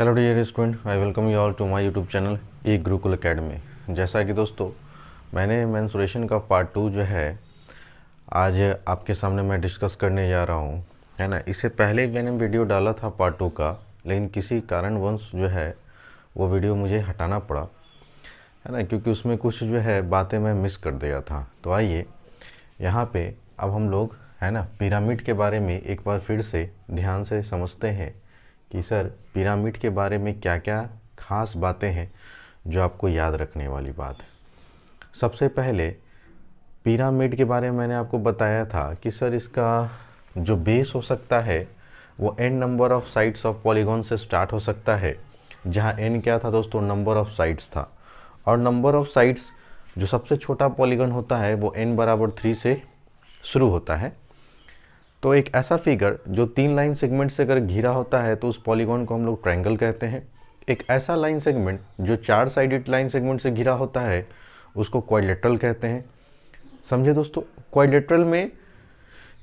Hello dear student, I welcome you all to my YouTube channel e Gurukul academy. जैसा कि दोस्तों मैंने mensuration का पार्ट 2 जो है आज आपके सामने मैं डिस्कस करने जा रहा हूँ, है ना। इससे पहले मैंने वीडियो डाला था पार्ट 2 का, लेकिन किसी कारणवश जो है वो वीडियो मुझे हटाना पड़ा, है ना, क्योंकि उसमें कुछ जो है बातें मैं मिस कर दिया था। तो आइए यहाँ पे अब हम लोग, है ना, पिरामिड के बारे में एक बार फिर से ध्यान से समझते हैं कि सर पिरामिड के बारे में क्या क्या खास बातें हैं जो आपको याद रखने वाली बात है। सबसे पहले पिरामिड के बारे में मैंने आपको बताया था कि सर इसका जो बेस हो सकता है वो n number of sides of polygon से स्टार्ट हो सकता है, जहाँ n क्या था दोस्तों, नंबर ऑफ साइड्स था। और नंबर ऑफ साइड्स जो सबसे छोटा पॉलीगॉन होता है वो n बराबर 3 से शुरू होता है। तो एक ऐसा फिगर जो 3 लाइन सेगमेंट से अगर घिरा होता है तो उस पॉलीगॉन को हम लोग ट्रायंगल कहते हैं। एक ऐसा लाइन सेगमेंट जो 4 साइडेड लाइन सेगमेंट से घिरा होता है उसको क्वाड्रिलेटरल कहते हैं। समझे दोस्तों, क्वाड्रिलेटरल में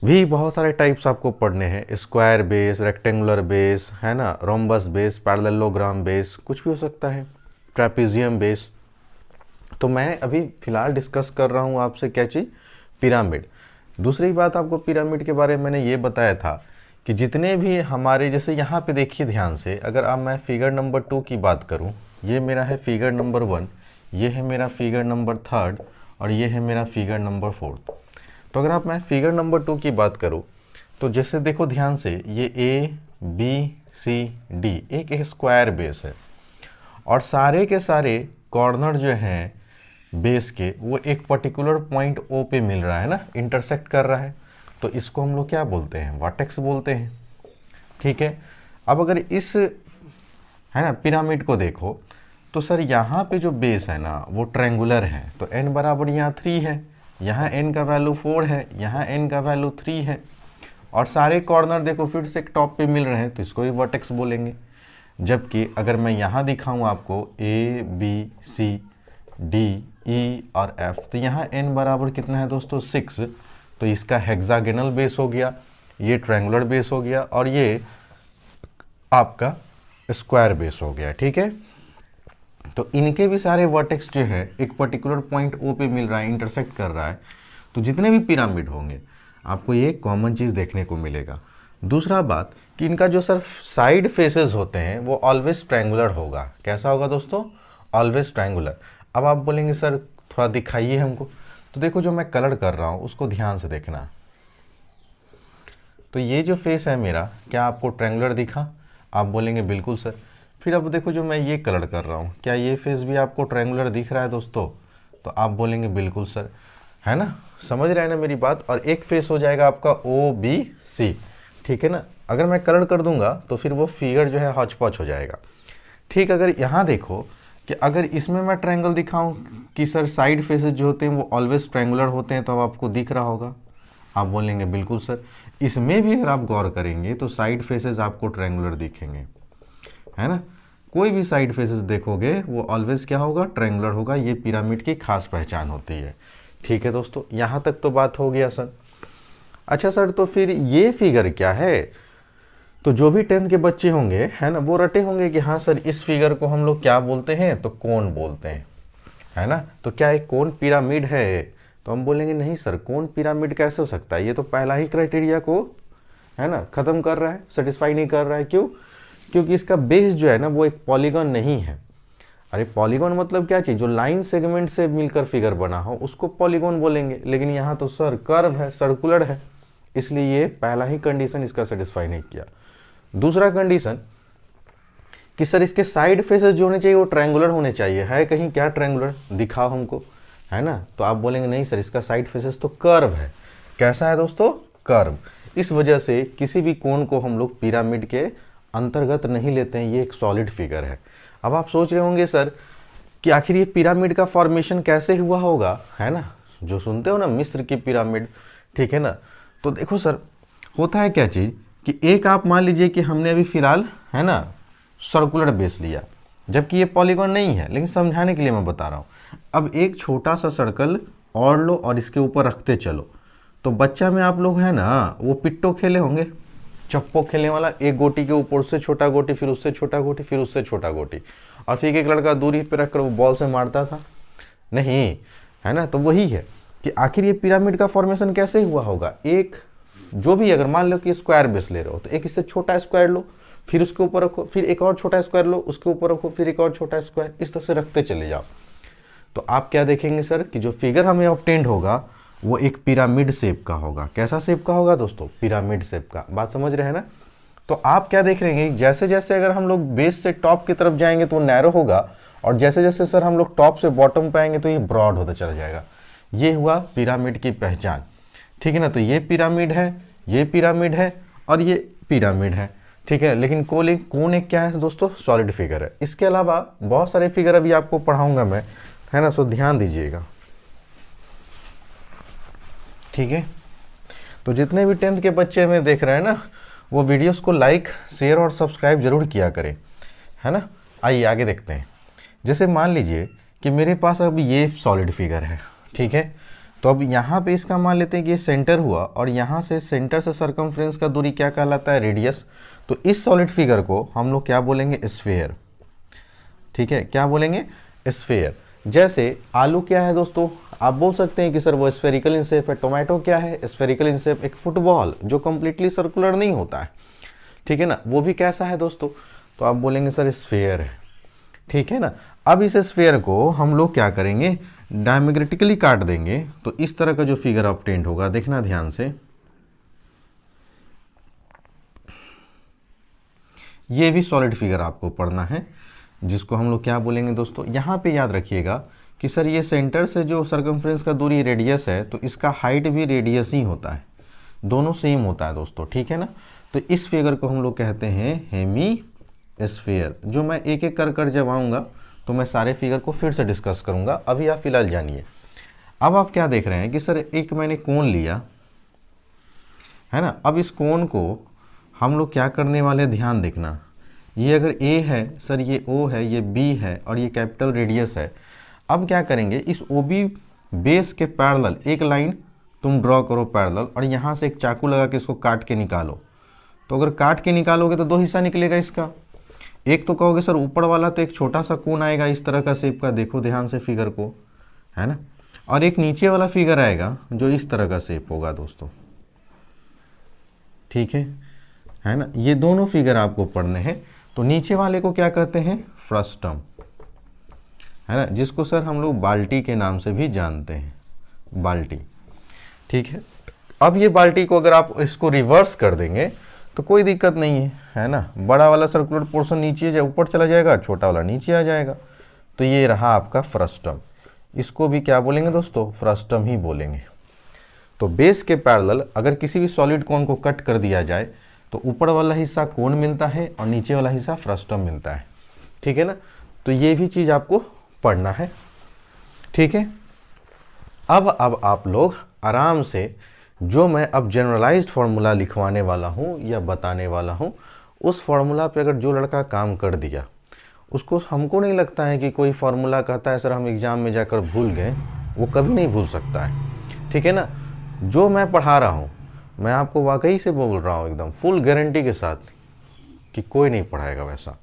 भी बहुत सारे टाइप्स आपको पढ़ने हैं, स्क्वायर बेस, रेक्टेंगुलर बेस, है ना, रोम्बस बेस, पैरेललोग्राम बेस, कुछ भी हो सकता है, ट्रेपेजियम बेस। तो मैं अभी फिलहाल डिस्कस कर रहा हूँ आपसे क्या चीज़, पिरामिड। दूसरी बात आपको पिरामिड के बारे में मैंने ये बताया था कि जितने भी हमारे, जैसे यहाँ पे देखिए ध्यान से, अगर अब मैं फिगर नंबर 2 की बात करूँ, ये मेरा है फिगर नंबर 1, ये है मेरा फिगर नंबर 3 और ये है मेरा फिगर नंबर 4। तो अगर आप मैं फिगर नंबर 2 की बात करूँ तो जैसे देखो ध्यान से, ये ABCD एक स्क्वायर बेस है और सारे के सारे कॉर्नर जो हैं बेस के वो एक पर्टिकुलर पॉइंट O पे मिल रहा है ना, इंटरसेक्ट कर रहा है। तो इसको हम लोग क्या बोलते हैं, वर्टेक्स बोलते हैं। ठीक है, अब अगर इस, है ना, पिरामिड को देखो तो सर यहाँ पे जो बेस है ना वो ट्रायंगुलर है। तो n बराबर यहाँ 3 है, यहाँ n का वैल्यू 4 है, यहाँ n का वैल्यू 3 है और सारे कॉर्नर देखो फिर से एक टॉप पे मिल रहे हैं, तो इसको भी वर्टेक्स बोलेंगे। जबकि अगर मैं यहाँ दिखाऊँ आपको ABCD, और F, तो यहाँ n बराबर कितना है दोस्तों, 6। तो इसका हेक्सागोनल बेस हो गया, ये ट्रायंगुलर बेस हो गया और ये आपका स्क्वायर बेस हो गया। ठीक है, तो इनके भी सारे वर्टेक्स जो है एक पर्टिकुलर पॉइंट O पे मिल रहा है, इंटरसेक्ट कर रहा है। तो जितने भी पिरामिड होंगे आपको ये कॉमन चीज़ देखने को मिलेगा। दूसरा बात कि इनका जो सर साइड फेसेस होते हैं वो ऑलवेज ट्रायंगुलर होगा। कैसा होगा दोस्तों, ऑलवेज ट्रायंगुलर। अब आप बोलेंगे सर थोड़ा दिखाइए हमको, तो देखो जो मैं कलर कर रहा हूँ उसको ध्यान से देखना। तो ये जो फेस है मेरा, क्या आपको ट्रायंगुलर दिखा? आप बोलेंगे बिल्कुल सर। फिर अब देखो जो मैं ये कलर कर रहा हूँ, क्या ये फेस भी आपको ट्रायंगुलर दिख रहा है दोस्तों? तो आप बोलेंगे बिल्कुल सर, है ना, समझ रहे हैं ना मेरी बात। और एक फेस हो जाएगा आपका OBC, ठीक है ना। अगर मैं कलर कर दूंगा तो फिर वो फिगर जो है हौच पौच हो जाएगा। ठीक, अगर यहाँ देखो कि अगर इसमें मैं ट्रायंगल दिखाऊं कि सर साइड फेसेस जो होते हैं वो ऑलवेज ट्रायंगुलर होते हैं, तो अब आपको दिख रहा होगा। आप बोलेंगे बिल्कुल सर। इसमें भी अगर आप गौर करेंगे तो साइड फेसेस आपको ट्रायंगुलर दिखेंगे, है ना। कोई भी साइड फेसेस देखोगे वो ऑलवेज क्या होगा, ट्रायंगुलर होगा। ये पिरामिड की खास पहचान होती है। ठीक है दोस्तों, यहाँ तक तो बात हो गया सर। अच्छा सर, तो फिर ये फिगर क्या है? तो जो भी 10th के बच्चे होंगे, है ना, वो रटे होंगे कि हाँ सर इस फिगर को हम लोग क्या बोलते हैं, तो कोन बोलते हैं, है ना। तो क्या एक कोन पिरामिड है? तो हम बोलेंगे नहीं सर, कोन पिरामिड कैसे हो सकता है, ये तो पहला ही क्राइटेरिया को, है ना, ख़त्म कर रहा है, सेटिस्फाई नहीं कर रहा है। क्यों? क्योंकि इसका बेस जो है ना वो एक पॉलीगॉन नहीं है। अरे पॉलीगॉन मतलब क्या चीज़, जो लाइन सेगमेंट से मिलकर फिगर बना हो उसको पॉलीगॉन बोलेंगे। लेकिन यहाँ तो सर कर्व है, सर्कुलर है, इसलिए ये पहला ही कंडीशन इसका सेटिस्फाई नहीं किया। दूसरा कंडीशन कि सर इसके साइड फेसेस जो होने चाहिए वो ट्रायंगुलर होने चाहिए। है कहीं क्या ट्रायंगुलर, दिखाओ हमको, है ना। तो आप बोलेंगे नहीं सर इसका साइड फेसेस तो कर्व है। कैसा है दोस्तों, कर्व। इस वजह से किसी भी कोण को हम लोग पिरामिड के अंतर्गत नहीं लेते हैं, ये एक सॉलिड फिगर है। अब आप सोच रहे होंगे सर कि आखिर ये पिरामिड का फॉर्मेशन कैसे हुआ होगा, है ना, जो सुनते हो ना मिस्र की पिरामिड, ठीक है ना। तो देखो सर होता है क्या चीज़ कि एक आप मान लीजिए कि हमने अभी फिलहाल, है ना, सर्कुलर बेस लिया, जबकि ये पॉलीगॉन नहीं है, लेकिन समझाने के लिए मैं बता रहा हूँ। अब एक छोटा सा सर्कल और लो और इसके ऊपर रखते चलो, तो बच्चा में आप लोग, है ना, वो पिट्टो खेले होंगे, चप्पो खेलने वाला, एक गोटी के ऊपर उससे छोटा गोटी, फिर उससे छोटा गोटी, फिर उससे छोटा गोटी, और फिर एक लड़का दूरी पे रखकर वो बॉल से मारता था, नहीं, है ना। तो वही है कि आखिर ये पिरामिड का फॉर्मेशन कैसे हुआ होगा। एक जो भी, अगर मान लो कि स्क्वायर बेस ले रहे हो तो एक इससे छोटा स्क्वायर लो, फिर उसके ऊपर रखो, फिर एक और छोटा स्क्वायर लो, उसके ऊपर रखो, फिर एक और छोटा स्क्वायर, इस तरह से रखते चले जाओ। तो आप क्या देखेंगे सर कि जो फिगर हमें ऑब्टेंड होगा वो एक पिरामिड शेप का होगा। कैसा शेप का होगा दोस्तों? पिरामिड शेप का। बात समझ रहे हैं ना। तो आप क्या देख रहे हैं, जैसे जैसे अगर हम लोग बेस से टॉप की तरफ जाएंगे तो नैरो होगा, और जैसे जैसे सर हम लोग टॉप से बॉटम पे आएंगे तो ये ब्रॉड होता चला जाएगा। ये हुआ पिरामिड की पहचान, ठीक है ना। तो ये पिरामिड है, ये पिरामिड है, और ये पिरामिड है, ठीक है। लेकिन कौन एक क्या है दोस्तों? सॉलिड फिगर है। इसके अलावा बहुत सारे फिगर अभी आपको पढ़ाऊंगा मैं, है ना, सो ध्यान दीजिएगा, ठीक है। तो जितने भी 10th के बच्चे हमें देख रहे हैं ना, वो वीडियोस को लाइक, शेयर और सब्सक्राइब जरूर किया करें, है ना। आइए आगे देखते हैं। जैसे मान लीजिए कि मेरे पास अब ये सॉलिड फिगर है, ठीक है। तो अब यहाँ पे इसका मान लेते हैं कि ये सेंटर हुआ, और यहाँ से सेंटर से सर्कमफ्रेंस का दूरी क्या कहलाता है? रेडियस। तो इस सॉलिड फिगर को हम लोग क्या बोलेंगे? स्फीयर, ठीक है। क्या बोलेंगे? स्फीयर। जैसे आलू क्या है दोस्तों? आप बोल सकते हैं कि सर वो स्फेरिकल इन शेप है। टोमेटो क्या है? Spherical in shape. एक फुटबॉल जो कंप्लीटली सर्कुलर नहीं होता है, ठीक है ना, वो भी कैसा है दोस्तों? तो आप बोलेंगे सर स्फीयर है, ठीक है ना। अब इस स्फीयर को हम लोग क्या करेंगे? डायमेग्नेटिकली काट देंगे, तो इस तरह का जो फिगर ऑब्टेंड होगा, देखना ध्यान से, ये भी सॉलिड फिगर आपको पढ़ना है, जिसको हम लोग क्या बोलेंगे दोस्तों? यहाँ पे याद रखिएगा कि सर ये सेंटर से जो सर्कमफ्रेंस का दूरी रेडियस है, तो इसका हाइट भी रेडियस ही होता है, दोनों सेम होता है दोस्तों, ठीक है ना। तो इस फिगर को हम लोग कहते हैं हेमी स्फीयर। जो मैं एक एक कर जब आऊँगा तो मैं सारे फिगर को फिर से डिस्कस करूँगा, अभी आप फिलहाल जानिए। अब आप क्या देख रहे हैं कि सर एक मैंने कोण लिया, है ना। अब इस कोण को हम लोग क्या करने वाले, ध्यान देखना, ये अगर A है सर, ये O है, ये B है, और ये कैपिटल रेडियस है। अब क्या करेंगे? इस OB बेस के पैरेलल एक लाइन तुम ड्रॉ करो पैरेलल, और यहाँ से एक चाकू लगा के इसको काट के निकालो। तो अगर काट के निकालोगे तो दो हिस्सा निकलेगा इसका। एक तो कहोगे सर ऊपर वाला तो एक छोटा सा कोण आएगा इस तरह का शेप का, देखो ध्यान से फिगर को, है ना। और एक नीचे वाला फिगर आएगा जो इस तरह का शेप होगा दोस्तों, ठीक है ना। ये दोनों फिगर आपको पढ़ने हैं। तो नीचे वाले को क्या कहते हैं? फ्रस्टम, है ना, जिसको सर हम लोग बाल्टी के नाम से भी जानते हैं, बाल्टी, ठीक है। अब ये बाल्टी को अगर आप इसको रिवर्स कर देंगे तो कोई दिक्कत नहीं है ना। बड़ा वाला सर्कुलर पोर्शन नीचे ऊपर चला जाएगा, छोटा वाला नीचे आ जाएगा। तो ये रहा आपका फ्रस्टम। इसको भी क्या बोलेंगे दोस्तों? फ्रस्टम ही बोलेंगे। तो बेस के पैरेलल अगर किसी भी सॉलिड कोन को कट कर दिया जाए तो ऊपर वाला हिस्सा कोण मिलता है और नीचे वाला हिस्सा फ्रस्टम मिलता है, ठीक है ना। तो ये भी चीज़ आपको पढ़ना है, ठीक है। अब आप लोग आराम से, जो मैं अब जनरलाइज्ड फार्मूला लिखवाने वाला हूँ या बताने वाला हूँ, उस फार्मूला पे अगर जो लड़का काम कर दिया, उसको, हमको नहीं लगता है कि कोई फार्मूला कहता है सर हम एग्ज़ाम में जाकर भूल गए, वो कभी नहीं भूल सकता है, ठीक है ना। जो मैं पढ़ा रहा हूँ मैं आपको वाकई से बोल रहा हूँ एकदम फुल गारंटी के साथ कि कोई नहीं पढ़ाएगा वैसा,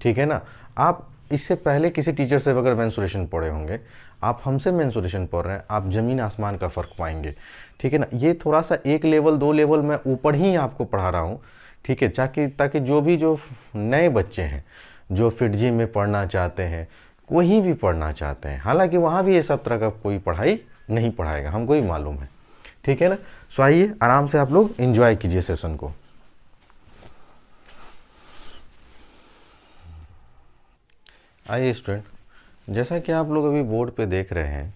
ठीक है ना। आप इससे पहले किसी टीचर से अगर मेंसुरेशन पढ़े होंगे, आप हमसे मेंसुरेशन पढ़ रहे हैं, आप ज़मीन आसमान का फ़र्क पाएंगे, ठीक है ना। ये थोड़ा सा एक लेवल दो लेवल मैं ऊपर ही आपको पढ़ा रहा हूँ, ठीक है, ताकि जो नए बच्चे हैं जो फिटजी में पढ़ना चाहते हैं, कोई भी पढ़ना चाहते हैं, हालांकि वहाँ भी ये सब तरह का कोई पढ़ाई नहीं पढ़ाएगा, हमको ही मालूम है, ठीक है ना। सो आइए आराम से आप लोग एंजॉय कीजिए सेशन को। आइए स्टूडेंट, जैसा कि आप लोग अभी बोर्ड पे देख रहे हैं,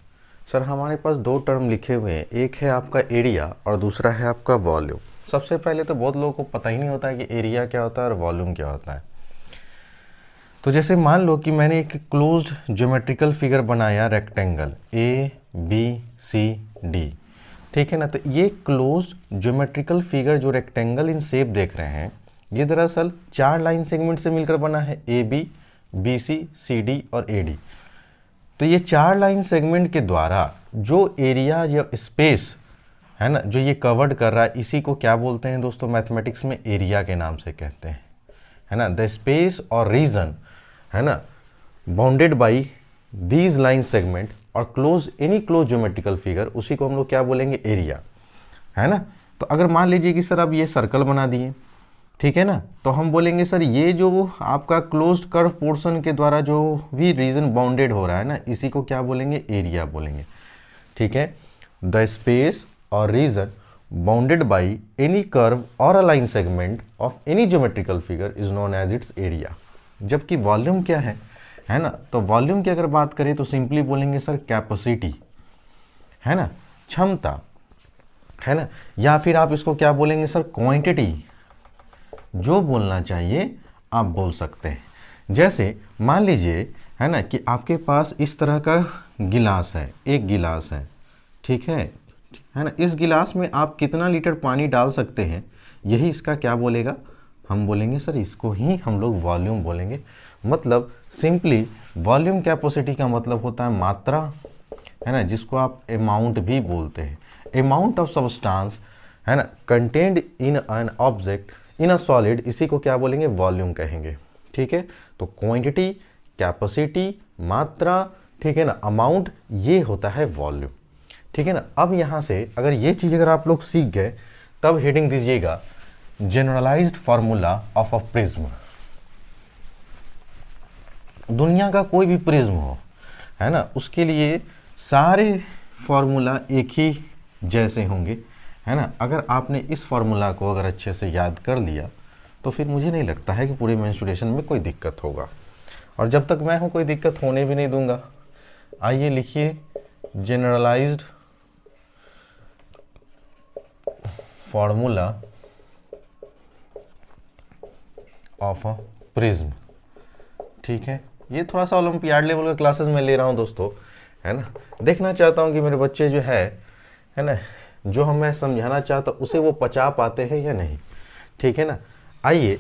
सर हमारे पास दो टर्म लिखे हुए हैं, एक है आपका एरिया और दूसरा है आपका वॉल्यूम। सबसे पहले तो बहुत लोगों को पता ही नहीं होता है कि एरिया क्या होता है और वॉल्यूम क्या होता है। तो जैसे मान लो कि मैंने एक क्लोज्ड ज्योमेट्रिकल फिगर बनाया, रेक्टेंगल ABCD, ठीक है ना। तो ये क्लोज्ड ज्योमेट्रिकल फिगर जो रेक्टेंगल इन शेप देख रहे हैं, ये दरअसल 4 लाइन सेगमेंट से मिलकर बना है, AB BC CD और AD। तो ये 4 लाइन सेगमेंट के द्वारा जो एरिया या स्पेस है ना, जो ये कवर्ड कर रहा है, इसी को क्या बोलते हैं दोस्तों मैथमेटिक्स में, एरिया के नाम से कहते हैं, है ना। द स्पेस और रीजन, है ना, bounded by these line segment और close any close geometrical figure, उसी को हम लोग क्या बोलेंगे, एरिया, है ना। तो अगर मान लीजिए कि सर अब ये सर्कल बना दिए, ठीक है ना, तो हम बोलेंगे सर ये जो आपका क्लोज्ड कर्व पोर्शन के द्वारा जो भी रीजन बाउंडेड हो रहा है ना, इसी को क्या बोलेंगे, एरिया बोलेंगे, ठीक है। The space or region bounded by any curve or a line segment of any geometrical figure is known as its area. जबकि वॉल्यूम क्या है ना, तो वॉल्यूम की अगर बात करें तो सिंपली बोलेंगे सर कैपेसिटी, है ना, क्षमता, है ना, या फिर आप इसको क्या बोलेंगे सर, क्वांटिटी, जो बोलना चाहिए आप बोल सकते हैं। जैसे मान लीजिए, है ना, कि आपके पास इस तरह का गिलास है, एक गिलास है, ठीक है ना, इस गिलास में आप कितना लीटर पानी डाल सकते हैं, यही इसका क्या बोलेगा, हम बोलेंगे सर इसको ही हम लोग वॉल्यूम बोलेंगे। मतलब सिंपली वॉल्यूम कैपेसिटी का मतलब होता है मात्रा, है ना, जिसको आप अमाउंट भी बोलते हैं, अमाउंट ऑफ सब्सटेंस, है ना, contained in an object in a solid, इसी को क्या बोलेंगे, वॉल्यूम कहेंगे, ठीक है। तो क्वांटिटी, कैपेसिटी, मात्रा, ठीक है ना, अमाउंट, ये होता है वॉल्यूम, ठीक है ना। अब यहाँ से अगर ये चीज़ अगर आप लोग सीख गए, तब हेडिंग दीजिएगा generalized formula of a prism. दुनिया का कोई भी प्रिज्म हो, है ना, उसके लिए सारे फार्मूला एक ही जैसे होंगे, है ना। अगर आपने इस फार्मूला को अगर अच्छे से याद कर लिया तो फिर मुझे नहीं लगता है कि पूरे मेंस्ट्रुएशन में कोई दिक्कत होगा, और जब तक मैं हूँ कोई दिक्कत होने भी नहीं दूंगा। आइए लिखिए generalized formula of a prism, ठीक है। ये थोड़ा सा ओलंपियाड लेवल का क्लासेस में ले रहा हूँ दोस्तों, है ना। देखना चाहता हूँ कि मेरे बच्चे जो है ना, जो हम मैं समझाना चाहता हूँ उसे वो पचा पाते हैं या नहीं, ठीक है ना। आइए,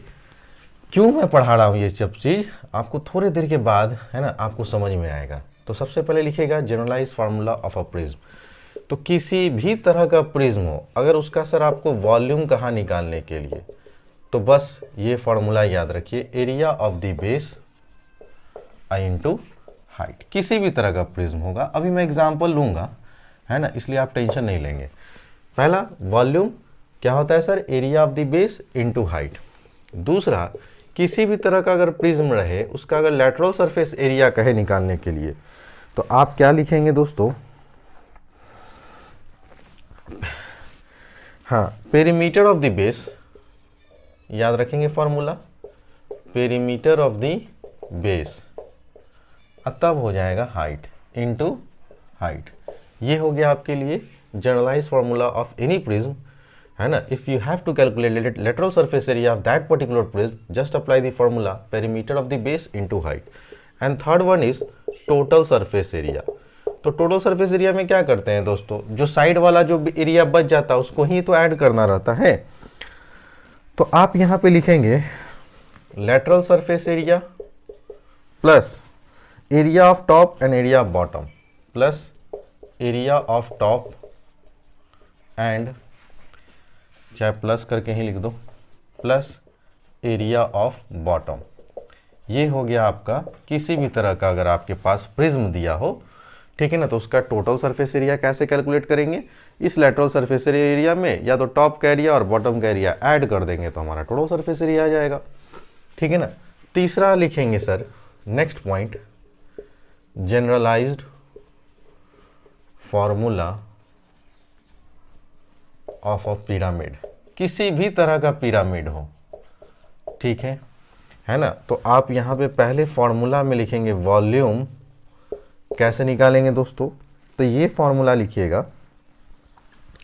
क्यों मैं पढ़ा रहा हूँ ये सब चीज़, आपको थोड़ी देर के बाद, है ना, आपको समझ में आएगा। तो सबसे पहले लिखिएगा generalize formula of a prism. तो किसी भी तरह का प्रिज्म हो, अगर उसका सर आपको वॉल्यूम कहाँ निकालने के लिए, तो बस ये फार्मूला याद रखिए, area of the base into height. किसी भी तरह का प्रिज्म होगा, अभी मैं एग्जांपल लूंगा, है ना, इसलिए आप टेंशन नहीं लेंगे। पहला वॉल्यूम क्या होता है sir, area of the base into height. दूसरा, किसी भी तरह का अगर प्रिज्म रहे, उसका अगर लैटरल सरफेस एरिया कहे निकालने के लिए, तो आप क्या लिखेंगे दोस्तों, हाँ, पेरीमीटर ऑफ द बेस, याद रखेंगे formula, perimeter of the base, तब हो जाएगा हाइट इनटू हाइट। ये हो गया आपके लिए generalize formula of any prism, है ना। If you have to calculate lateral surface area of that particular prism, just apply the formula perimeter of the base into height. And third one is total surface area. तो total surface area में क्या करते हैं दोस्तों, जो side वाला जो area बच जाता है उसको ही तो ऐड करना रहता है। तो आप यहां पे लिखेंगे lateral surface area plus area of top and area of bottom, plus area of top and, चाहे प्लस करके ही लिख दो, प्लस एरिया ऑफ बॉटम। ये हो गया आपका किसी भी तरह का अगर आपके पास प्रिज्म दिया हो, ठीक है ना, तो उसका टोटल सरफेस एरिया कैसे कैलकुलेट करेंगे, इस लेटरल सरफेस एरिया में या तो टॉप का एरिया और बॉटम का एरिया ऐड कर देंगे तो हमारा टोटल सरफेस एरिया आ जाएगा, ठीक है ना। तीसरा लिखेंगे sir, next point, generalized formula of a pyramid. किसी भी तरह का पिरामिड हो, ठीक है ना। तो आप यहां पे पहले फॉर्मूला में लिखेंगे वॉल्यूम, कैसे निकालेंगे दोस्तों, तो ये फॉर्मूला लिखिएगा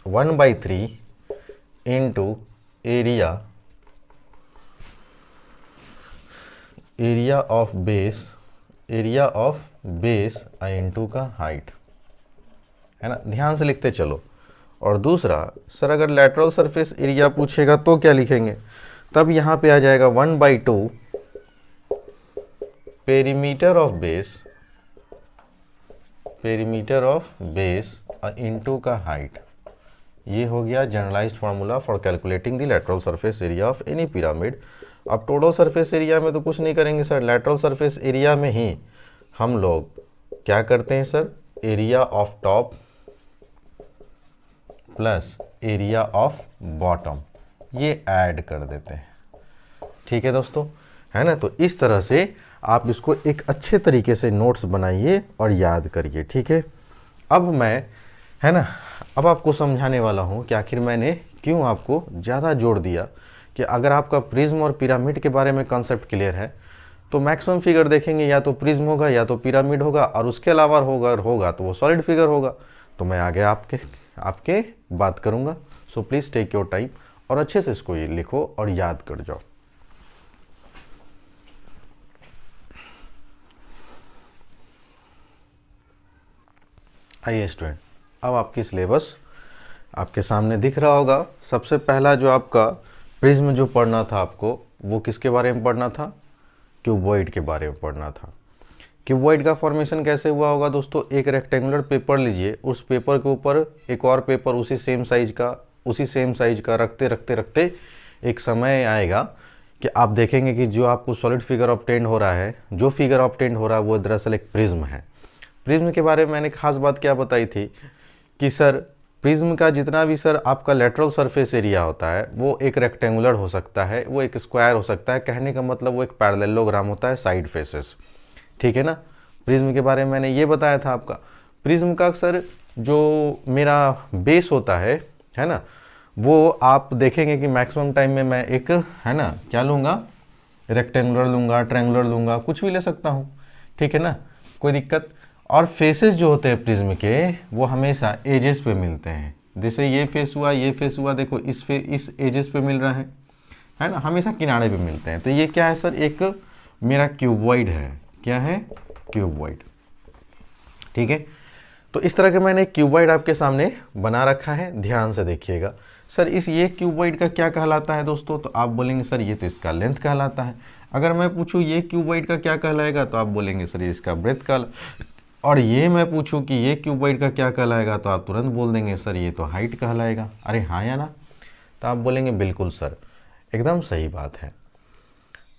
1/3 into area of base, area of base into का हाइट, है ना, ध्यान से लिखते चलो। और दूसरा सर अगर लैटरल सरफेस एरिया पूछेगा तो क्या लिखेंगे, तब यहां पे आ जाएगा 1/2 पेरीमीटर ऑफ बेस इंटू का हाइट, ये हो गया generalized formula for calculating the lateral surface area of any pyramid. अब टोटल सरफेस एरिया में तो कुछ नहीं करेंगे सर, लैटरल सरफेस एरिया में ही हम लोग क्या करते हैं sir, area of top plus area of bottom ये ऐड कर देते हैं। ठीक है दोस्तों, है ना। तो इस तरह से आप इसको एक अच्छे तरीके से नोट्स बनाइए और याद करिए। ठीक है, अब मैं, है ना, अब आपको समझाने वाला हूँ कि आखिर मैंने क्यों आपको ज़्यादा जोर दिया कि अगर आपका प्रिज्म और पिरामिड के बारे में कॉन्सेप्ट क्लियर है तो मैक्सिमम फिगर देखेंगे या तो प्रिज्म होगा या तो पिरामिड होगा, और उसके अलावा होगा तो वो सॉलिड फिगर होगा। तो मैं आगे आपके बात करूँगा। So please take your time और अच्छे से इसको ये लिखो और याद कर जाओ। आइए स्टूडेंट, अब आपकी सिलेबस आपके सामने दिख रहा होगा। सबसे पहला जो आपका प्रिज्म जो पढ़ना था आपको, वो किसके बारे में पढ़ना था, क्यूबॉइड के बारे में पढ़ना था। क्यूबॉइड का फॉर्मेशन कैसे हुआ होगा दोस्तों, एक रेक्टेंगुलर पेपर लीजिए, उस पेपर के ऊपर एक और पेपर उसी सेम साइज का रखते एक समय आएगा कि आप देखेंगे कि जो आपको सॉलिड फिगर ऑब्टेन हो रहा है, वो दरअसल एक प्रिज्म है। प्रिज्म के बारे में मैंने खास बात क्या बताई थी कि सर प्रिज्म का जितना भी सर आपका लेटरल सरफेस एरिया होता है वो एक रेक्टेंगुलर हो सकता है, वो एक स्क्वायर हो सकता है, कहने का मतलब वो एक पैरेललोग्राम होता है, साइड फेसेस। ठीक है ना। प्रिज्म के बारे में मैंने ये बताया था आपका। प्रिज्म का सर जो मेरा बेस होता है ना, वो आप देखेंगे कि मैक्सिमम टाइम में मैं एक, है ना, क्या लूँगा, रेक्टेंगुलर लूँगा, ट्रायंगुलर लूँगा, कुछ भी ले सकता हूँ। ठीक है ना, कोई दिक्कत। और फेसेस जो होते हैं प्रिज्म के वो हमेशा एजेस पे मिलते हैं। जैसे ये फेस हुआ, देखो इस एजेस पे मिल रहा है ना, हमेशा किनारे पे मिलते हैं। तो ये क्या है सर, एक मेरा क्यूबॉइड है। क्या है, क्यूबॉइड। ठीक है, तो इस तरह के मैंने क्यूबॉइड आपके सामने बना रखा है, ध्यान से देखिएगा। सर ये क्यूबॉइड का क्या कहलाता है दोस्तों, तो आप बोलेंगे सर ये तो इसका लेंथ कहलाता है। अगर मैं पूछूं ये क्यूबॉइड का क्या कहलाएगा तो आप बोलेंगे सर ये इसका ब्रेथ का। और ये मैं पूछूं कि ये क्यूबॉइड का क्या कहलाएगा तो आप तुरंत बोल देंगे सर ये तो हाइट कहलाएगा। अरे हाँ या ना, तो आप बोलेंगे बिल्कुल सर, एकदम सही बात है।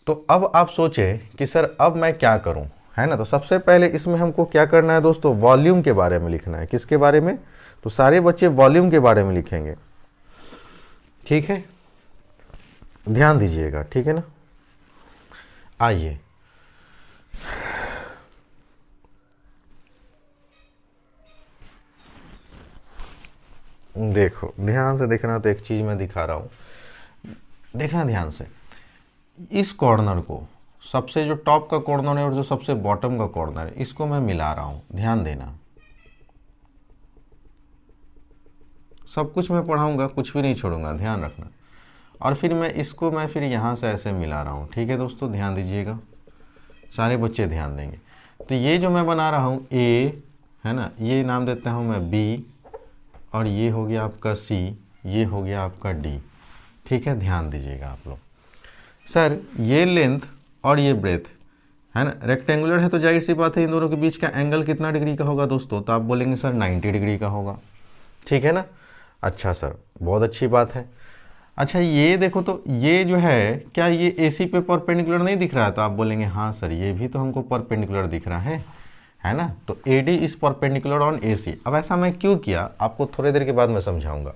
तो अब आप सोचें कि सर अब मैं क्या करूं, है ना। तो सबसे पहले इसमें हमको क्या करना है दोस्तों, वॉल्यूम के बारे में लिखना है। किसके बारे में, तो सारे बच्चे वॉल्यूम के बारे में लिखेंगे। ठीक है, ध्यान दीजिएगा। ठीक है ना, आइए देखो, ध्यान से देखना। तो एक चीज़ मैं दिखा रहा हूँ, देखना ध्यान से। इस कॉर्नर को, सबसे जो टॉप का कॉर्नर है और जो सबसे बॉटम का कॉर्नर है, इसको मैं मिला रहा हूँ। ध्यान देना, सब कुछ मैं पढ़ाऊँगा, कुछ भी नहीं छोड़ूंगा, ध्यान रखना। और फिर मैं इसको फिर यहाँ से ऐसे मिला रहा हूँ। ठीक है दोस्तों, ध्यान दीजिएगा, सारे बच्चे ध्यान देंगे। तो ये जो मैं बना रहा हूँ ए, है ना, ये नाम देता हूँ मैं बी, और ये हो गया आपका सी, ये हो गया आपका डी। ठीक है, ध्यान दीजिएगा आप लोग। सर ये लेंथ और ये ब्रेथ, है ना, रेक्टेंगुलर है तो जाहिर सी बात है इन दोनों के बीच का एंगल कितना डिग्री का होगा दोस्तों, तो आप बोलेंगे सर 90 डिग्री का होगा। ठीक है ना, अच्छा सर, बहुत अच्छी बात है। अच्छा ये देखो, तो ये जो है क्या ये AC पे परपेंडिकुलर नहीं दिख रहा है, तो आप बोलेंगे हाँ सर ये भी तो हमको परपेंडिकुलर दिख रहा है ना। तो AD is perpendicular on AC। अब ऐसा मैं क्यों किया आपको थोड़ी देर के बाद मैं समझाऊंगा।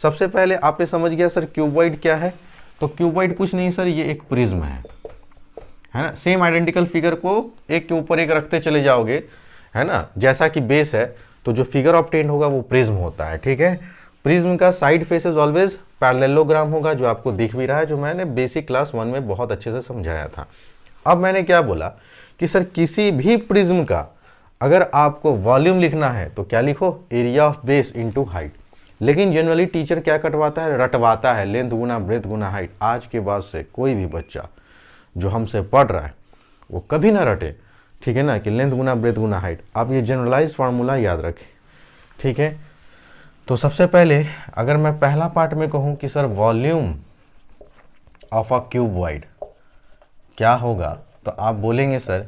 सबसे पहले आपने समझ गया सर क्यूबॉइड क्या है, तो क्यूबॉइड कुछ नहीं सर, ये एक प्रिज्म है ना। सेम आइडेंटिकल फिगर को एक के ऊपर एक रखते चले जाओगे, है ना, जैसा कि बेस है, तो जो फिगर ऑब्टेन होगा वो प्रिज्म होता है। ठीक है, प्रिज्म का साइड फेसेस ऑलवेज पैरेललोग्राम होगा, जो आपको दिख भी रहा है, जो मैंने बेसिक क्लास 1 में बहुत अच्छे से समझाया था। अब मैंने क्या बोला कि सर किसी भी प्रिज्म का अगर आपको वॉल्यूम लिखना है तो क्या लिखो, area of base into height. लेकिन जनरली टीचर क्या कटवाता है, रटवाता है, लेंथ गुना ब्रेथ गुना हाइट। आज के बाद से कोई भी बच्चा जो हमसे पढ़ रहा है वो कभी ना रटे, ठीक है ना, कि लेंथ गुना ब्रेथ गुना हाइट। आप ये जनरलाइज फार्मूला याद रखें। ठीक है, तो सबसे पहले अगर मैं पहला पार्ट में कहूँ कि sir volume of a cuboid क्या होगा, तो आप बोलेंगे सर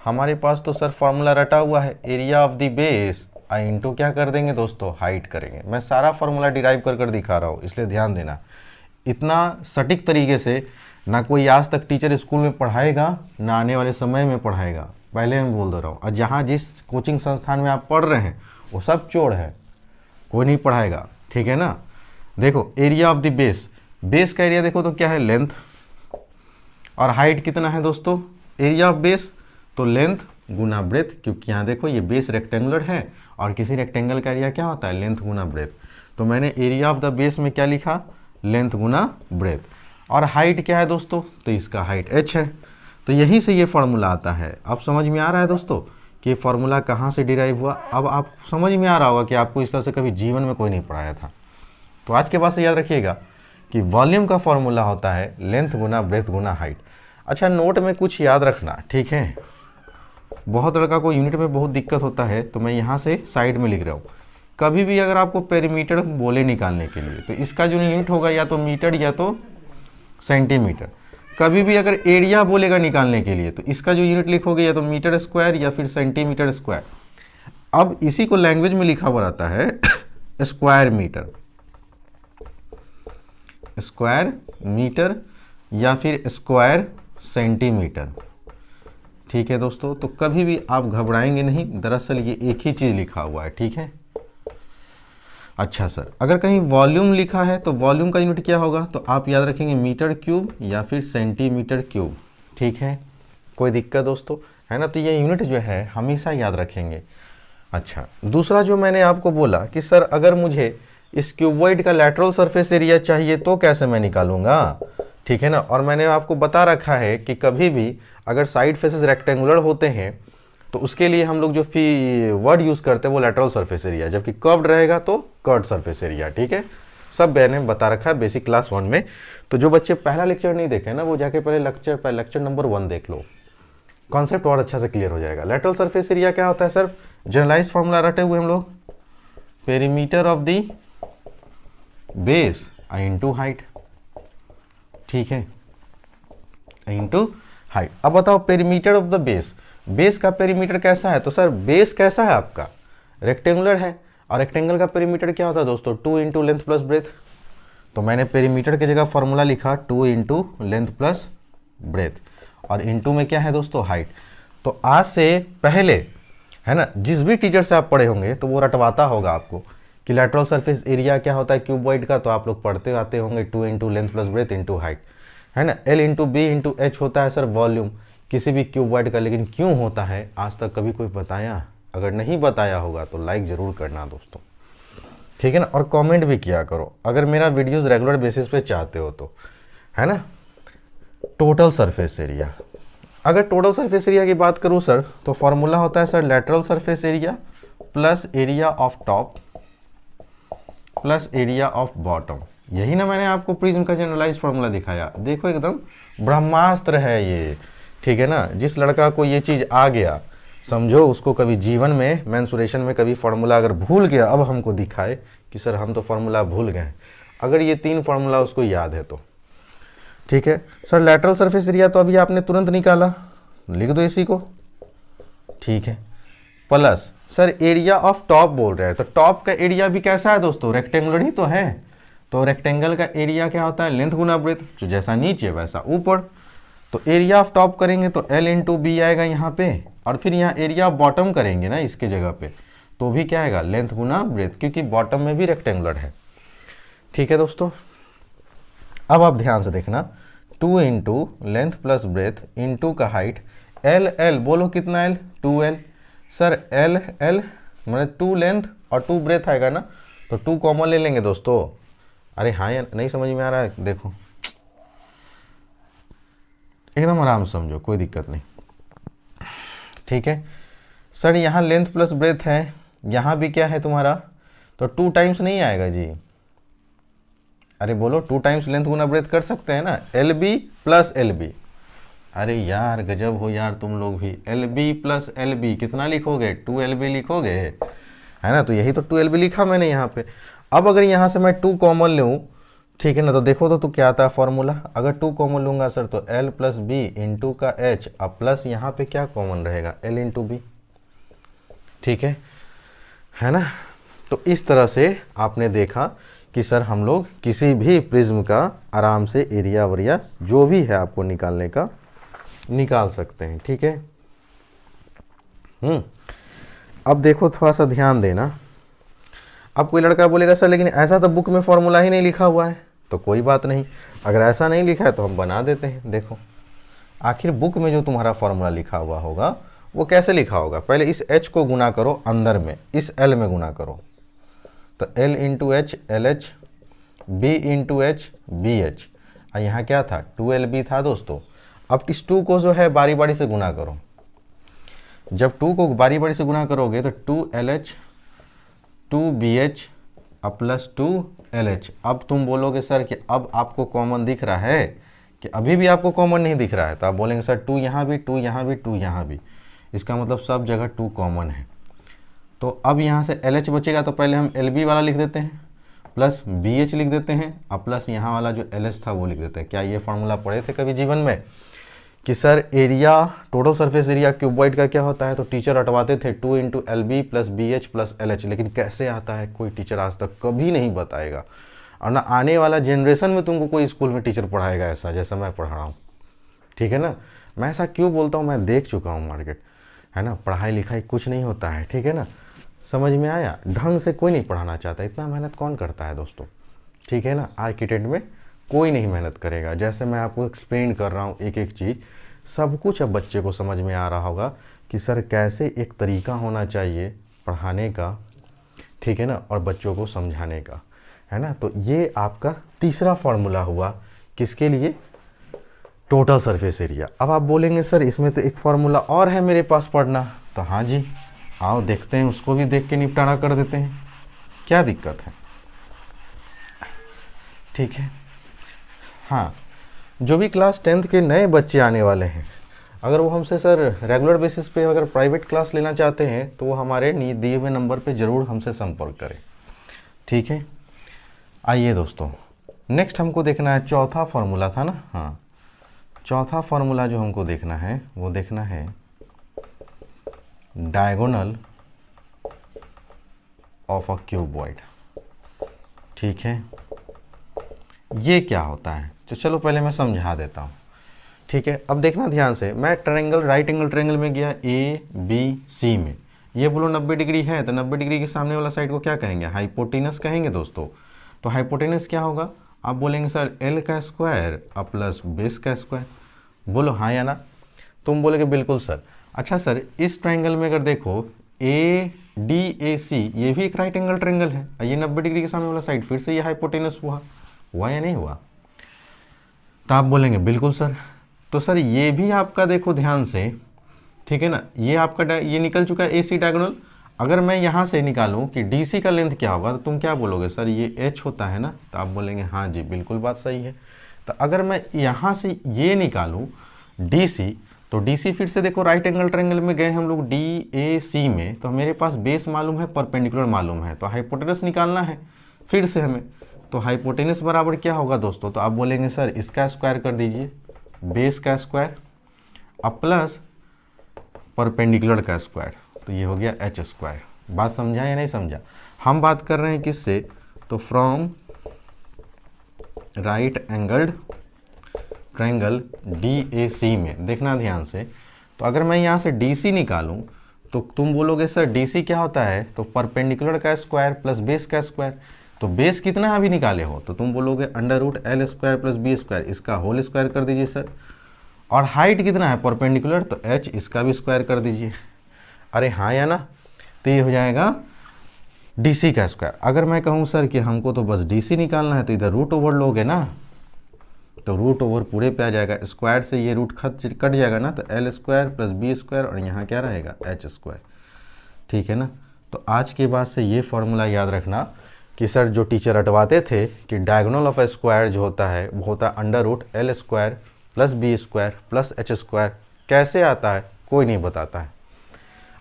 हमारे पास तो सर फॉर्मूला रटा हुआ है, एरिया ऑफ द बेस और इंटू क्या कर देंगे दोस्तों, हाइट करेंगे। मैं सारा फॉर्मूला डिराइव कर कर दिखा रहा हूँ, इसलिए ध्यान देना। इतना सटीक तरीके से ना कोई आज तक टीचर स्कूल में पढ़ाएगा, ना आने वाले समय में पढ़ाएगा, पहले मैं बोल दे रहा हूँ। और जहाँ जिस कोचिंग संस्थान में आप पढ़ रहे हैं वो सब चोर है, कोई नहीं पढ़ाएगा, ठीक है ना। देखो area of the base, base का एरिया देखो तो क्या है, लेंथ, और हाइट कितना है दोस्तों, एरिया ऑफ बेस तो लेंथ गुना ब्रेथ, क्योंकि यहाँ देखो ये बेस रेक्टेंगुलर है और किसी रेक्टेंगल का एरिया क्या होता है, लेंथ गुना ब्रेथ। तो मैंने एरिया ऑफ द बेस में क्या लिखा, लेंथ गुना ब्रेथ। और हाइट क्या है दोस्तों, तो इसका हाइट h है। तो यहीं से ये फार्मूला आता है। अब समझ में आ रहा है दोस्तों कि ये फार्मूला कहाँ से डिराइव हुआ। अब आप समझ में आ रहा होगा कि आपको इस तरह से कभी जीवन में कोई नहीं पढ़ाया था। तो आज के बाद से याद रखिएगा कि वॉल्यूम का फॉर्मूला होता है लेंथ गुना ब्रेथ गुना हाइट। अच्छा, नोट में कुछ याद रखना, ठीक है। बहुत लड़का को यूनिट में बहुत दिक्कत होता है, तो मैं यहाँ से साइड में लिख रहा हूँ। कभी भी अगर आपको पेरीमीटर बोले निकालने के लिए, तो इसका जो यूनिट होगा या तो मीटर या तो सेंटीमीटर। कभी भी अगर एरिया बोलेगा निकालने के लिए, तो इसका जो यूनिट लिखोगे या तो मीटर स्क्वायर या फिर सेंटीमीटर स्क्वायर। अब इसी को लैंग्वेज में लिखा हुआ रहता है स्क्वायर मीटर, स्क्वायर मीटर या फिर स्क्वायर सेंटीमीटर, ठीक है दोस्तों। तो कभी भी आप घबराएंगे नहीं, दरअसल ये एक ही चीज़ लिखा हुआ है, ठीक है। अच्छा सर, अगर कहीं वॉल्यूम लिखा है तो वॉल्यूम का यूनिट क्या होगा, तो आप याद रखेंगे मीटर क्यूब या फिर सेंटीमीटर क्यूब, ठीक है। कोई दिक्कत दोस्तों, है ना। तो ये यूनिट जो है हमेशा याद रखेंगे। अच्छा, दूसरा जो मैंने आपको बोला कि सर अगर मुझे इस क्यूबॉइड का लैटरल सरफेस एरिया चाहिए तो कैसे मैं निकालूंगा, ठीक है ना। और मैंने आपको बता रखा है कि कभी भी अगर साइड फेसेस रेक्टेंगुलर होते हैं तो उसके लिए हम लोग जो वर्ड यूज़ करते हैं वो लैटरल सरफेस एरिया, जबकि कर्व्ड रहेगा तो कर्व्ड सरफेस एरिया, ठीक है। सब मैंने बता रखा है बेसिक क्लास 1 में। तो जो बच्चे पहला लेक्चर नहीं देखे ना, वो जाके पहले लेक्चर नंबर 1 देख लो, कॉन्सेप्ट और अच्छा से क्लियर हो जाएगा। लैटरल सरफेस एरिया क्या होता है सर, जनरलाइज फॉर्मूला रटे हुए हम लोग, perimeter of the base into height, ठीक है, इंटू हाइट। अब बताओ perimeter of the base, base का पेरीमीटर कैसा है, तो सर बेस कैसा है आपका, रेक्टेंगुलर है। और रेक्टेंगल का पेरीमीटर क्या होता है दोस्तों, 2 इंटू लेंथ प्लस ब्रेथ। तो मैंने पेरीमीटर की जगह फॉर्मूला लिखा 2 इंटू लेंथ प्लस ब्रेथ, और इंटू में क्या है दोस्तों, हाइट। तो आज से पहले, है ना, जिस भी टीचर से आप पढ़े होंगे तो वो रटवाता होगा आपको कि लैटरल सरफेस एरिया क्या होता है क्यूबॉइड का, तो आप लोग पढ़ते आते होंगे 2 into length plus breadth into height, है ना। L into B into H होता है सर वॉल्यूम किसी भी क्यूबॉइड का। लेकिन क्यों होता है आज तक कभी कोई बताया, अगर नहीं बताया होगा तो लाइक ज़रूर करना दोस्तों, ठीक है ना। और कमेंट भी किया करो अगर मेरा वीडियोस रेगुलर बेसिस पे चाहते हो तो, है ना। टोटल सरफेस एरिया, अगर टोटल सरफेस एरिया की बात करूँ सर, तो फॉर्मूला होता है sir lateral surface area plus area of top plus area of bottom. यही ना मैंने आपको प्रिज्म का जनरलाइज फॉर्मूला दिखाया। देखो एकदम ब्रह्मास्त्र है ये, ठीक है ना। जिस लड़का को ये चीज़ आ गया, समझो उसको कभी जीवन में मेंसुरेशन में कभी फार्मूला अगर भूल गया, अब हमको दिखाए कि सर हम तो फार्मूला भूल गए, अगर ये 3 फार्मूला उसको याद है तो, ठीक है। सर लैटरल सरफेस एरिया तो अभी आपने तुरंत निकाला, लिख दो इसी को, ठीक है। Plus sir area of top बोल रहे हैं, तो टॉप का एरिया भी कैसा है दोस्तों, रेक्टेंगुलर ही तो है। तो रेक्टेंगल का एरिया क्या होता है, लेंथ गुना ब्रेथ, जो जैसा नीचे वैसा ऊपर। तो एरिया ऑफ टॉप करेंगे तो L इंटू बी आएगा यहाँ पे, और फिर यहाँ एरिया ऑफ बॉटम करेंगे ना इसके जगह पे, तो भी क्या आएगा, लेंथ गुना ब्रेथ, क्योंकि बॉटम में भी रेक्टेंगुलर है, ठीक है दोस्तों। अब आप ध्यान से देखना, 2 into length plus breadth into का हाइट, L बोलो कितना L, 2L। सर L मतलब 2 लेंथ और 2 ब्रेथ आएगा ना, तो 2 कॉमन ले लेंगे दोस्तों। अरे हाँ या नहीं समझ में आ रहा है, देखो एकदम आराम समझो, कोई दिक्कत नहीं, ठीक है। सर यहाँ लेंथ प्लस ब्रेथ है, यहाँ भी क्या है तुम्हारा, तो 2 टाइम्स नहीं आएगा जी। अरे बोलो 2 टाइम्स लेंथ गुना ब्रेथ कर सकते हैं ना, LB प्लस LB। अरे यार गजब हो यार तुम लोग भी, LB प्लस LB कितना लिखोगे, 2LB लिखोगे, है ना। तो यही तो 2LB लिखा मैंने यहाँ पे। अब अगर यहाँ से मैं 2 कॉमन लूँ, ठीक है ना, तो देखो तो क्या आता है फॉर्मूला, अगर 2 कॉमन लूँगा सर तो L प्लस बी इंटू का H, अब प्लस यहाँ पे क्या कॉमन रहेगा, L इंटू बी, ठीक है। है ना। तो इस तरह से आपने देखा कि सर हम लोग किसी भी प्रिज्म का आराम से एरिया वरिया जो भी है आपको निकालने का निकाल सकते हैं, ठीक है। अब देखो थोड़ा सा ध्यान देना। अब कोई लड़का बोलेगा सर लेकिन ऐसा तो बुक में फॉर्मूला ही नहीं लिखा हुआ है, तो कोई बात नहीं, अगर ऐसा नहीं लिखा है तो हम बना देते हैं। देखो आखिर बुक में जो तुम्हारा फॉर्मूला लिखा हुआ होगा वो कैसे लिखा होगा, पहले इस h को गुना करो अंदर में, इस l में गुना करो, तो l into H L H, b into H B H, और यहाँ क्या था 2lb था दोस्तों। अब इस 2 को जो है बारी बारी से गुना करो, जब 2 को बारी बारी से गुना करोगे तो 2lh 2bh प्लस 2lh। अब तुम बोलोगे सर कि अब आपको कॉमन दिख रहा है कि अभी भी आपको कॉमन नहीं दिख रहा है, तो आप बोलेंगे सर 2 यहाँ भी, 2 यहाँ भी, 2 यहाँ भी, इसका मतलब सब जगह 2 कॉमन है। तो अब यहाँ से LH बचेगा, तो पहले हम LB वाला लिख देते हैं, प्लस BH लिख देते हैं, और प्लस यहाँ वाला जो LH था वो लिख देते हैं। क्या ये फॉर्मूला पढ़े थे कभी जीवन में कि sir area, total surface area cuboid का क्या होता है, तो टीचर रटवाते थे 2 into LB plus BH plus LH, लेकिन कैसे आता है कोई टीचर आज तक कभी नहीं बताएगा, और ना आने वाला जनरेशन में तुमको कोई स्कूल में टीचर पढ़ाएगा ऐसा जैसा मैं पढ़ा रहा हूँ, ठीक है ना। मैं ऐसा क्यों बोलता हूँ, मैं देख चुका हूँ मार्केट, है ना। पढ़ाई लिखाई कुछ नहीं होता है, ठीक है ना, समझ में आया। ढंग से कोई नहीं पढ़ाना चाहता, इतना मेहनत कौन करता है दोस्तों, ठीक है ना। आज की डेट में कोई नहीं मेहनत करेगा। जैसे मैं आपको एक्सप्लेन कर रहा हूँ एक एक चीज़, सब कुछ अब बच्चे को समझ में आ रहा होगा कि सर कैसे एक तरीका होना चाहिए पढ़ाने का, ठीक है ना, और बच्चों को समझाने का, है ना। तो ये आपका तीसरा फॉर्मूला हुआ किसके लिए, टोटल सरफेस एरिया। अब आप बोलेंगे सर इसमें तो एक फॉर्मूला और है मेरे पास पढ़ना, तो हाँ जी आओ देखते हैं, उसको भी देख के निपटारा कर देते हैं, क्या दिक्कत है, ठीक है। हाँ, जो भी क्लास 10th के नए बच्चे आने वाले हैं, अगर वो हमसे सर रेगुलर बेसिस पे अगर प्राइवेट क्लास लेना चाहते हैं तो वो हमारे दिए हुए नंबर पे ज़रूर हमसे संपर्क करें, ठीक है। आइए दोस्तों, नेक्स्ट हमको देखना है चौथा फॉर्मूला था ना, हाँ चौथा फॉर्मूला जो हमको देखना है वो देखना है डायगोनल ऑफ अ क्यूबॉइड, ठीक है। ये क्या होता है तो चलो पहले मैं समझा देता हूँ, ठीक है। अब देखना ध्यान से, मैं ट्रायंगल, राइट एंगल ट्रायंगल में गया ABC में, ये बोलो 90 डिग्री है, तो 90 डिग्री के सामने वाला साइड को क्या कहेंगे, हाइपोटेनस कहेंगे दोस्तों। तो हाइपोटेनस क्या होगा, आप बोलेंगे सर L का स्क्वायर प्लस बेस का स्क्वायर, बोलो हाँ या ना। तुम बोलोगे बिल्कुल सर। अच्छा सर इस ट्रायंगल में अगर देखो ADAC ये भी एक राइट एंगल ट्रायंगल है, ये 90 डिग्री के सामने वाला साइड फिर से ये हाइपोटेनस हुआ या नहीं हुआ, तो आप बोलेंगे बिल्कुल सर। तो सर ये भी आपका देखो ध्यान से, ठीक है ना, ये आपका ये निकल चुका है AC डायगोनल। अगर मैं यहाँ से निकालूं कि DC का लेंथ क्या होगा, तो तुम क्या बोलोगे सर ये H होता है ना, तो आप बोलेंगे हाँ जी बिल्कुल बात सही है। तो अगर मैं यहाँ से ये निकालूं DC, तो DC फिर से देखो राइट एंगल ट्रायंगल में गए हम लोग DAC में, तो मेरे पास बेस मालूम है, परपेंडिकुलर मालूम है, तो हाइपोटेनस निकालना है फिर से हमें। तो हाइपोटेनस बराबर क्या होगा दोस्तों, तो आप बोलेंगे सर इसका स्क्वायर कर दीजिए, बेस का स्क्वायर अब प्लस परपेंडिकुलर का स्क्वायर, तो ये हो गया H स्क्वायर। बात समझा या नहीं समझा। हम बात कर रहे हैं किससे, तो from right angled triangle DAC में, देखना ध्यान से। तो अगर मैं यहाँ से DC निकालूं तो तुम बोलोगे सर DC क्या होता है, तो परपेंडिकुलर का स्क्वायर प्लस बेस का स्क्वायर। तो बेस कितना अभी निकाले हो, तो तुम बोलोगे √L square plus B square, इसका होल स्क्वायर कर दीजिए सर। और हाइट कितना है परपेंडिकुलर, तो H इसका भी स्क्वायर कर दीजिए। अरे हाँ या ना, तो ये हो जाएगा DC का स्क्वायर। अगर मैं कहूँ सर कि हमको तो बस DC निकालना है, तो इधर रूट ओवर लोगे ना, तो रूट ओवर पूरे पे आ जाएगा, स्क्वायर से ये रूट कट जाएगा ना, तो L square plus B square और यहाँ क्या रहेगा H स्क्वायर, ठीक है ना। तो आज के बाद से ये फॉर्मूला याद रखना कि सर जो टीचर रटवाते थे कि डायगोनल ऑफ ए स्क्वायर जो होता है वो होता है √L square plus B square plus H square. कैसे आता है कोई नहीं बताता है।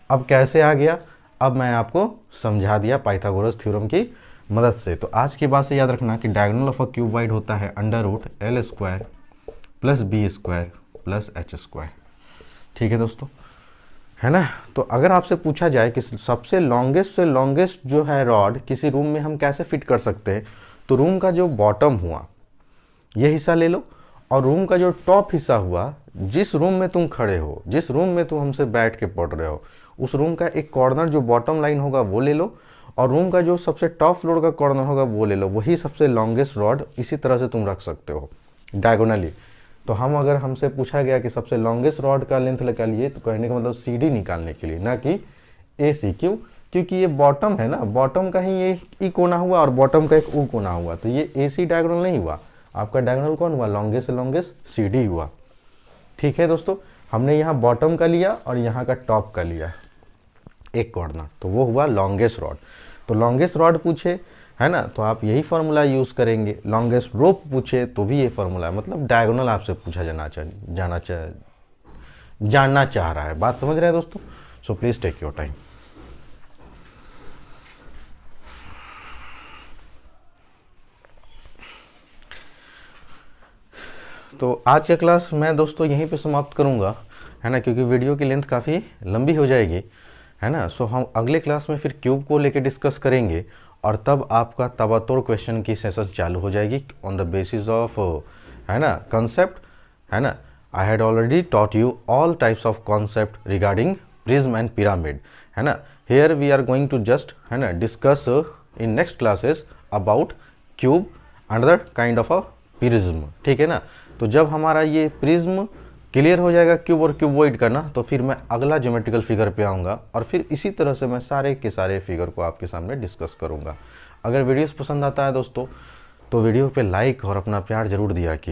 अब कैसे आ गया, अब मैंने आपको समझा दिया पाइथागोरस थ्योरम की मदद से। तो आज की बात से याद रखना कि डायगोनल ऑफ अ क्यूबॉइड होता है √L square plus B square plus H square, ठीक है दोस्तों, है ना। तो अगर आपसे पूछा जाए कि सबसे लॉन्गेस्ट से लॉन्गेस्ट जो है रॉड किसी रूम में हम कैसे फिट कर सकते हैं, तो रूम का जो बॉटम हुआ ये हिस्सा ले लो, और रूम का जो टॉप हिस्सा हुआ, जिस रूम में तुम खड़े हो, जिस रूम में तुम हमसे बैठ के पढ़ रहे हो, उस रूम का एक कॉर्नर जो बॉटम लाइन होगा वो ले लो, और रूम का जो सबसे टॉप फ्लोर का कॉर्नर होगा वो ले लो। वही सबसे लॉन्गेस्ट रॉड इसी तरह से तुम रख सकते हो डायगोनली। तो हम अगर हमसे पूछा गया कि सबसे लॉन्गेस्ट रॉड का लेंथ निकालिए, तो कहने का मतलब CD निकालने के लिए, ना कि AC। क्यों? क्योंकि ये बॉटम है ना, बॉटम का ही ये ई कोना हुआ और बॉटम का एक ऊ कोना हुआ, तो ये AC डायगोनल नहीं हुआ। आपका डायगोनल कौन हुआ? लॉन्गेस्ट से लॉन्गेस्ट CD हुआ। ठीक है दोस्तों, हमने यहाँ बॉटम का लिया और यहाँ का टॉप का लिया एक कॉर्नर, तो वो हुआ लॉन्गेस्ट रॉड। तो लॉन्गेस्ट रॉड पूछे, है ना, तो आप यही फार्मूला यूज़ करेंगे। लॉन्गेस्ट रोप पूछे तो भी ये फार्मूला है, मतलब डायगोनल आपसे पूछा जानना चाह रहा है। बात समझ रहे हैं दोस्तों? So please take your time. तो आज का क्लास मैं दोस्तों यहीं पे समाप्त करूंगा, है ना, क्योंकि वीडियो की लेंथ काफ़ी लंबी हो जाएगी, है ना। सो हम अगले क्लास में फिर क्यूब को लेके डिस्कस करेंगे, और तब आपका तबातोड़ क्वेश्चन की सेशन चालू हो जाएगी ऑन द बेसिस ऑफ, है ना, कंसेप्ट, है ना। I had already taught you all types of concept regarding prism and pyramid, है ना। Here we are going to just, है ना, discuss in next classes about cube, another kind of a prism. ठीक है ना। तो जब हमारा ये प्रिज्म क्लियर हो जाएगा क्यूब और क्यूबॉइड का ना, तो फिर मैं अगला ज्योमेट्रिकल फिगर पे आऊँगा, और फिर इसी तरह से मैं सारे के सारे फिगर को आपके सामने डिस्कस करूँगा। अगर वीडियोस पसंद आता है दोस्तों, तो वीडियो पे लाइक और अपना प्यार जरूर दिया कीजिए।